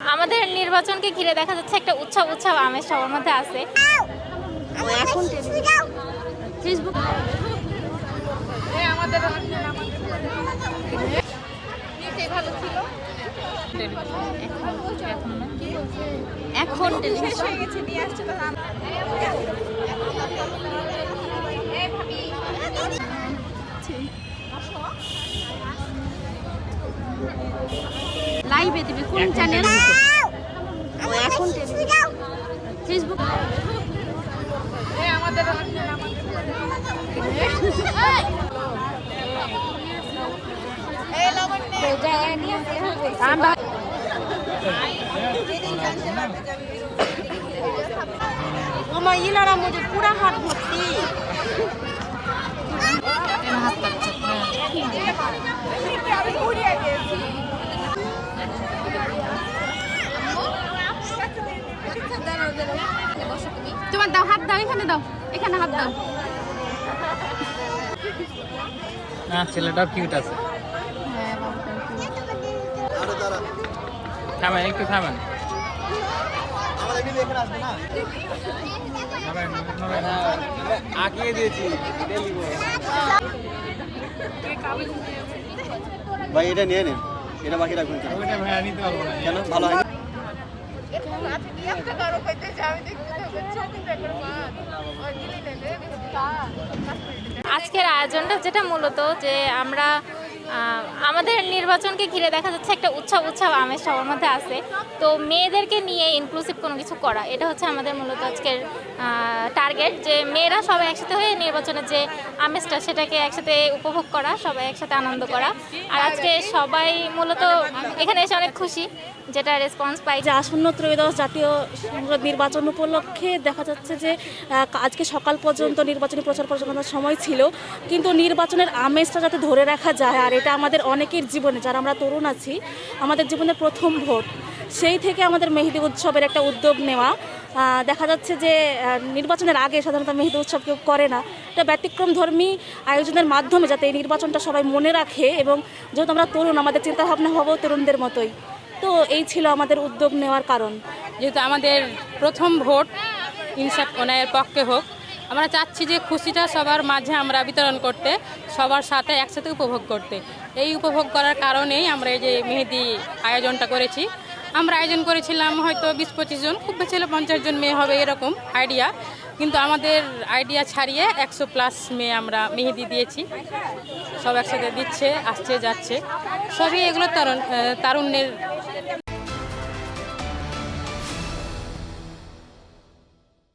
আমাদের নির্বাচনকে ঘিরে দেখা যাচ্ছে একটা উৎসব উৎসব আমেজ সবার মধ্যে আছে। এখন ফেসবুক আমাদের এখন লাইভে দিবি কোন চ্যানেল? এখন ফেসবুক আমার ইনারা মুঝে পুরা হাত ভর্তি তোমার দাও, হাত দাও, এখানে দাও, এখানে হাত দাও। না ছেলেটাও কিউট আছে। থামেন একটু থামেন। আঁকিয়ে দিয়েছি ভাই, এটা নিয়ে নিন, এটা বাকি রাখবেন কেন? ওইটা ভাইয়া নিতে পারবো না। কেন ভালো হয় না? আজকের আয়োজনটা যেটা মূলত যে আমরা আমাদের নির্বাচনকে ঘিরে দেখা যাচ্ছে একটা উৎসব উৎসব আমেজ সবার মধ্যে আছে। তো মেয়েদেরকে নিয়ে ইনক্লুসিভ কোনো কিছু করা, এটা হচ্ছে আমাদের মূলত আজকের টার্গেট, যে মেয়েরা সবাই একসাথে হয়ে নির্বাচনের যে আমেজটা সেটাকে একসাথে উপভোগ করা, সবাই একসাথে আনন্দ করা। আর আজকে সবাই মূলত এখানে এসে অনেক খুশি, যেটা রেসপন্স পাই। যে আসন্ন ত্রয়োদশ জাতীয় সংসদ নির্বাচন উপলক্ষে দেখা যাচ্ছে যে আজকে সকাল পর্যন্ত নির্বাচনী প্রচার প্রচারণার সময় ছিল, কিন্তু নির্বাচনের আমেজটা যাতে ধরে রাখা যায়, আর এটা আমাদের অনেকের জীবনে, যারা আমরা তরুণ আছি, আমাদের জীবনের প্রথম ভোট, সেই থেকে আমাদের মেহেদি উৎসবের একটা উদ্যোগ নেওয়া। দেখা যাচ্ছে যে নির্বাচনের আগে সাধারণত মেহেদি উৎসব কেউ করে না, এটা ব্যতিক্রমধর্মী আয়োজনের মাধ্যমে যাতে এই নির্বাচনটা সবাই মনে রাখে, এবং যেহেতু আমরা তরুণ, আমাদের চিন্তাভাবনা হবো তরুণদের মতোই। তো এই ছিল আমাদের উদ্যোগ নেওয়ার কারণ। যেহেতু আমাদের প্রথম ভোট ইনসাফ অন্যায়ের পক্ষে হোক, আমরা চাচ্ছি যে খুশিটা সবার মাঝে আমরা বিতরণ করতে, সবার সাথে একসাথে উপভোগ করতে। এই উপভোগ করার কারণেই আমরা এই যে মেহেদি আয়োজনটা করেছি। আমরা আয়োজন করেছিলাম হয়তো 20-25 জন, খুব বেশি হলে 50 জন মেয়ে হবে এরকম আইডিয়া, কিন্তু আমাদের আইডিয়া ছাড়িয়ে 100+ মেয়ে আমরা মেহেদি দিয়েছি। সব একসাথে দিচ্ছে, আসছে যাচ্ছে, সবই এগুলো তারুণ্যের